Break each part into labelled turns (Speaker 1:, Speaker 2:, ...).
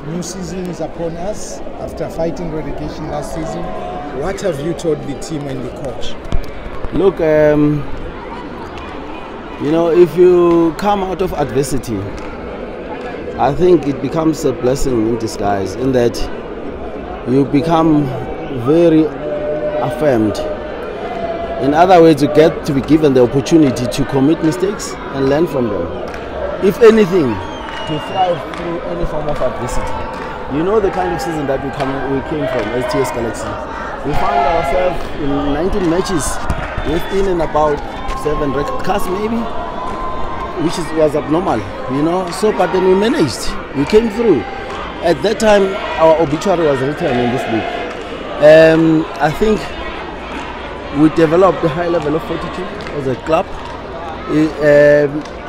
Speaker 1: New season is upon us after fighting relegation last season. What have you told the team and the coach?
Speaker 2: Look, you know, if you come out of adversity, I think it becomes a blessing in disguise, in that you become very affirmed. In other words, you get to be given the opportunity to commit mistakes and learn from them. If anything, to thrive through any form of adversity. You know the kind of season that we came from as TS Galaxy. We found ourselves in 19 matches within and about 7 red cards maybe, which was abnormal, you know. So, but then we managed. We came through. At that time, our obituary was written in this league. I think we developed a high level of fortitude as a club.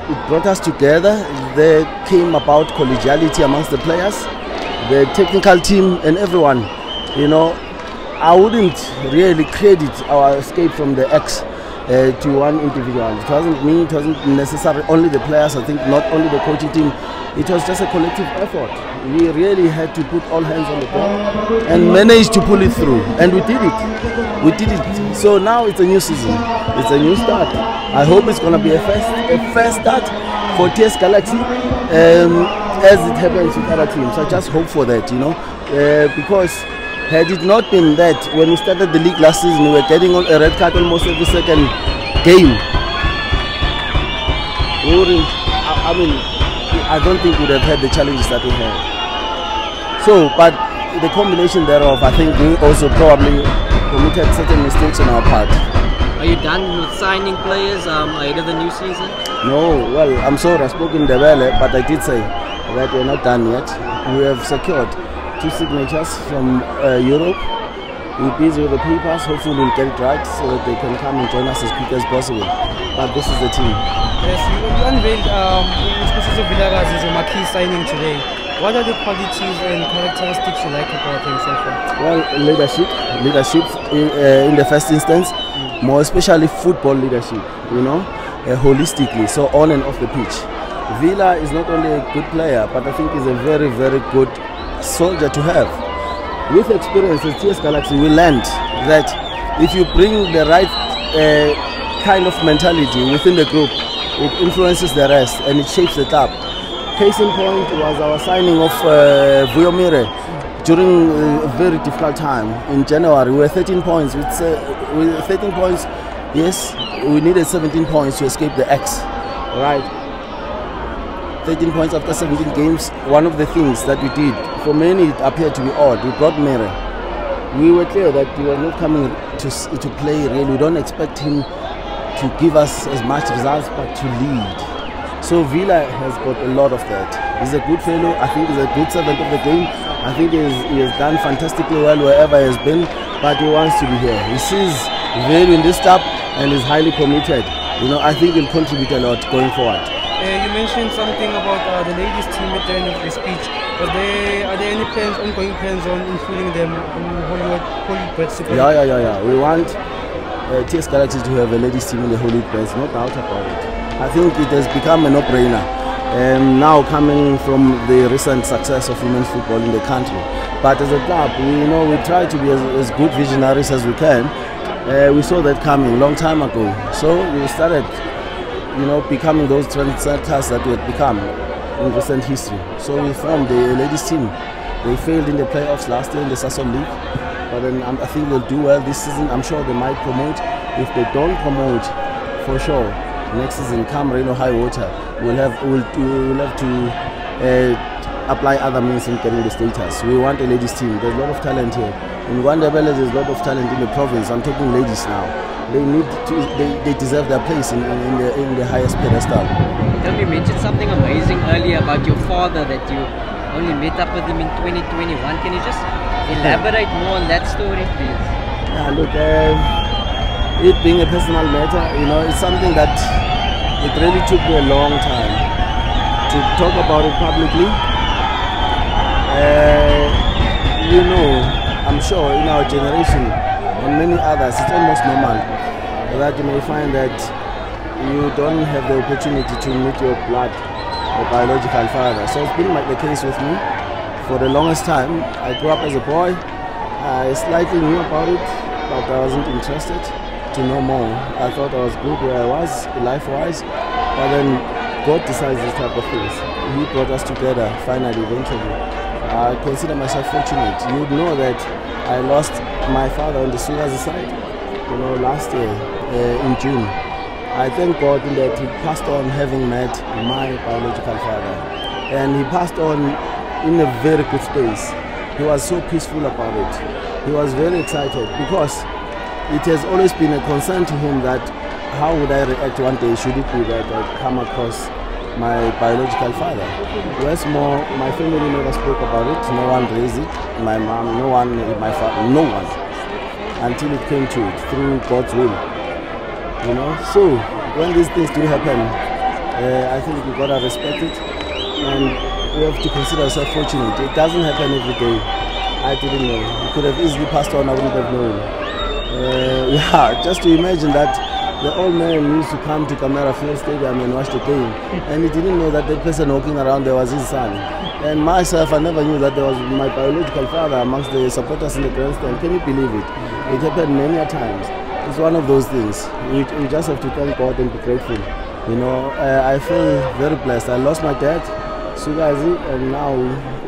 Speaker 2: It brought us together. There came about collegiality amongst the players, the technical team and everyone. You know, I wouldn't really credit our escape from the X to one individual. It wasn't me, it wasn't necessarily only the players, I think not only the coaching team. It was just a collective effort. We really had to put all hands on the deck and managed to pull it through. And we did it. We did it. So now it's a new season. It's a new start. I hope it's going to be a first start for TS Galaxy as it happens with other teams. I just hope for that, you know, because had it not been that, when we started the league last season, we were getting on a red card almost every second game. We wouldn't, I don't think we would have had the challenges that we had. So, but the combination thereof, I think we also probably committed certain mistakes on our part.
Speaker 3: Are you done with signing players ahead of the new season? No,
Speaker 2: well, I'm sorry, I spoke in Debele, but I did say that we're not done yet. We have secured 2 signatures from Europe. We're busy with the papers. Hopefully we'll get it right so that they can come and join us as quick as possible. But this is the team.
Speaker 4: Yes, you unveiled Sibusiso Vilakazi as a marquee signing today. What are the qualities and characteristics you like about him so far?
Speaker 2: Well, leadership in the first instance, more especially football leadership, you know, holistically, so on and off the pitch. Villa is not only a good player, but I think he's a very, very good soldier to have. With experience as TS Galaxy, we learned that if you bring the right kind of mentality within the group, it influences the rest and it shapes the club. Case in point was our signing of Vuyomire during a very difficult time in January. We were 13 points. With 13 points, yes, we needed 17 points to escape the X. Right. 13 points after 17 games. One of the things that we did, for many it appeared to be odd, we brought Mere. We were clear that he was not coming to play really. We don't expect him to give us as much results, but to lead. So Villa has got a lot of that. He's a good fellow. I think he's a good servant of the game. I think he has done fantastically well wherever he has been, but he wants to be here. He sees value in this club and is highly committed. You know, I think he'll contribute a lot going forward.
Speaker 4: You mentioned something about the ladies team at the end of the speech. Are there any plans, ongoing plans on including them in Hollywood Super?
Speaker 2: Yeah. We want TS Galaxy to have a ladies team in the Hollywood Press, no doubt about it. I think it has become a no-brainer. Now coming from the recent success of women's football in the country. But as a club, we try to be as good visionaries as we can. We saw that coming a long time ago. So we started, becoming those trendsetters that we had become in recent history. So we formed the ladies team. They failed in the playoffs last year in the Sasol League. But then I think we'll do well this season. I'm sure they might promote. If they don't promote, for sure, next season, come rain or high water, we'll have to apply other means in getting the status. We want a ladies team. There's a lot of talent here. In Wandabele, there's a lot of talent in the province. I'm talking ladies now. They deserve their place in the highest pedestal.
Speaker 3: You mentioned something amazing earlier about your father, that you only met up with him in 2021. Can you just elaborate more on that story, please?
Speaker 2: Yeah, look, it being a personal matter, it's something that it really took me a long time to talk about it publicly. I'm sure in our generation and many others, it's almost normal that you may find that you don't have the opportunity to meet your blood or biological father. So it's been the case with me For the longest time, I grew up as a boy. I slightly knew about it, but I wasn't interested to know more. I thought I was good where I was, life-wise, but then God decides this type of things. He brought us together, finally, eventually. I consider myself fortunate. You would know that I lost my father on the Sukazi side, last year in June. I thank God in that he passed on having met my biological father. And he passed on in a very good space. He was so peaceful about it. He was very excited because it has always been a concern to him that how would I react one day should it be that I come across my biological father. Whereas more, my family never spoke about it. No one raised it. My mom, no one, my father, no one. Until it came to it through God's will. So when these things do happen, I think we gotta respect it. And we have to consider ourselves fortunate. It doesn't happen every day. I didn't know. He could have easily passed on, I wouldn't have known. Just to imagine that the old man used to come to Camera Field Stadium and watch the game, and he didn't know that the person walking around there was his son. And myself, I never knew that there was my biological father amongst the supporters in the grandstand. Can you believe it? It happened many a times. It's one of those things. You just have to thank God and be grateful. I feel very blessed. I lost my dad, Sukazi, and now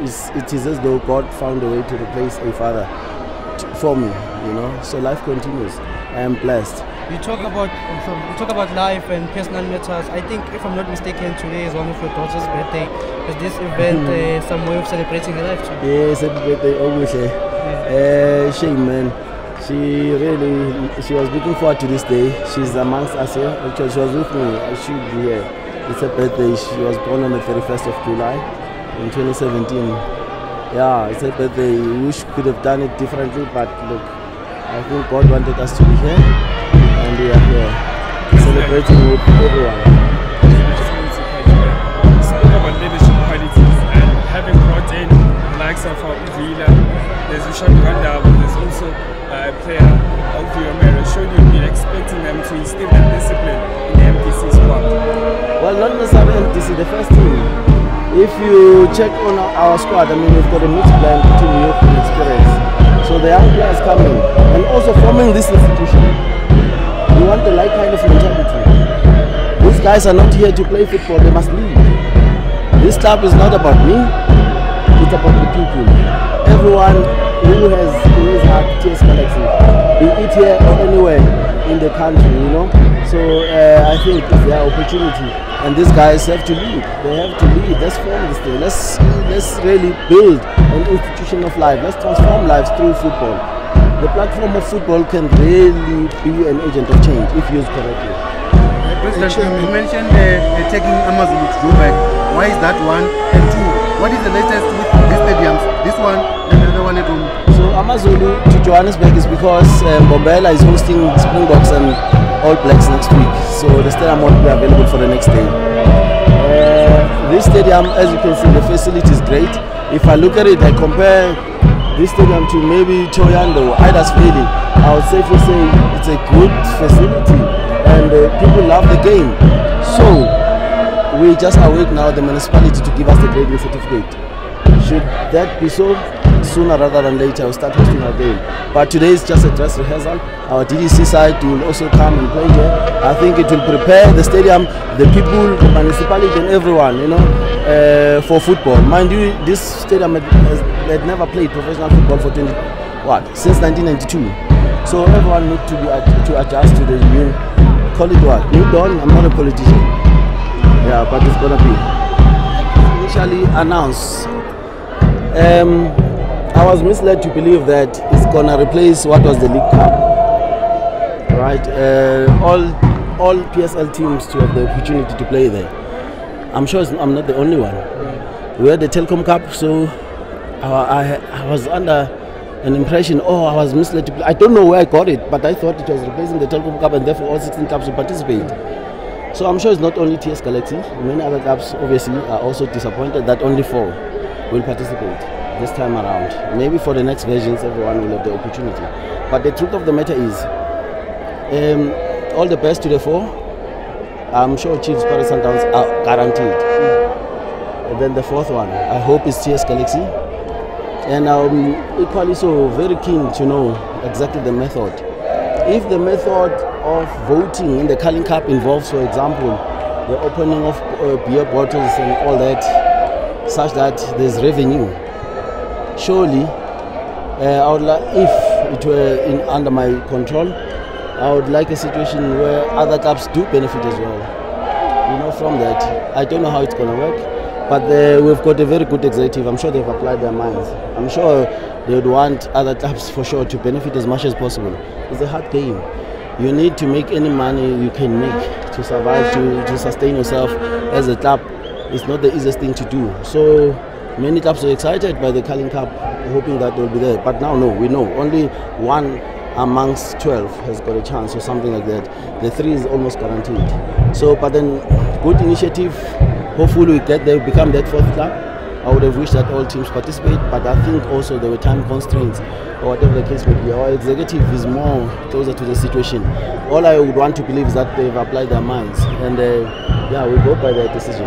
Speaker 2: it is as though God found a way to replace a father for me. So life continues. I am blessed.
Speaker 4: You talk about life and personal matters. I think, if I'm not mistaken, today is one of your daughter's birthday. Is this event some way of celebrating her life too?
Speaker 2: Yes, happy birthday, always. Shame, man. She was looking forward to this day. She's amongst us here. Actually, she was with me. She should be here. It's her birthday. She was born on the 31st of July in 2017. Yeah, it's her birthday. We wish we could have done it differently, but look, I think God wanted us to be here, and we are here celebrating with everyone.
Speaker 5: Speak about leadership qualities and having brought in the likes of Vila, there's Richard Rwanda, there's also a player of Romero. Should you be expecting them to instill that discipline in the MDC squad?
Speaker 2: Well, not necessarily MDC, the first team. If you check on our squad, we've got a mixed blend between youth and experience. So the young players coming and also forming this institution. We want the like kind of mentality. These guys are not here to play football, they must lead. This club is not about me, it's about the people. Everyone who has in his heart TS Galaxy, be it here or anywhere in the country, So I think it's their opportunity. And these guys have to lead. They have to lead. Let's form this thing. Let's really build an institution of life. Let's transform lives through football. The platform of football can really be an agent of change if used correctly.
Speaker 6: President, you mentioned taking Amazon to Joburg. Why is that one? And two, what is the latest with these stadiums? This one and the other one at home.
Speaker 2: So Amazulu to Johannesburg is because Bombela is hosting Springboks and All Blacks next week. So the stadium won't be available for the next day. This stadium, as you can see, the facility is great. If I look at it, I compare this stadium to maybe Thohoyandou, Ida's Valley. I would safely say it's a good facility and people love the game. So we just await now the municipality to give us the grading certificate. Should that be so, sooner rather than later, we'll start hosting our game. But today is just a dress rehearsal. Our DDC side will also come and play here. I think it will prepare the stadium, the people, the municipality and everyone, for football. Mind you, this stadium had never played professional football for since 1992. So everyone needs to adjust to the new, call it what? New dawn. I'm not a politician. Yeah, but it's gonna be. Initially announced. I was misled to believe that it's gonna replace what was the League Cup, right? All PSL teams to have the opportunity to play there. I'm sure I'm not the only one. We had the Telkom Cup, so I was under an impression. I was misled to play. I don't know where I got it, but I thought it was replacing the Telkom Cup, and therefore all 16 clubs will participate. So I'm sure it's not only TS Galaxy. Many other clubs obviously are also disappointed that only 4 will participate this time around. Maybe for the next versions everyone will have the opportunity. But the truth of the matter is, all the best to the 4. I'm sure Chiefs, Paris Sundowns are guaranteed. And then the 4th one, I hope it's TS Galaxy. And I'm equally so very keen to know exactly the method. If the method of voting in the Carling Cup involves, for example, the opening of beer bottles and all that, such that there's revenue, surely I would like, if it were under my control, I would like a situation where other clubs do benefit as well. You know, from that, I don't know how it's going to work, but we've got a very good executive. I'm sure they've applied their minds. I'm sure they would want other clubs for sure to benefit as much as possible. It's a hard game. You need to make any money you can make to survive, to sustain yourself as a club. It's not the easiest thing to do. So many clubs are excited by the Carling Cup, hoping that they'll be there. But now, no, we know only one amongst 12 has got a chance or something like that. The 3 is almost guaranteed. So, but then, good initiative. Hopefully we get there, become that 4th club. I would have wished that all teams participate, but I think also there were time constraints or whatever the case may be. Our executive is more closer to the situation. All I would want to believe is that they've applied their minds, and yeah, we go by their decision.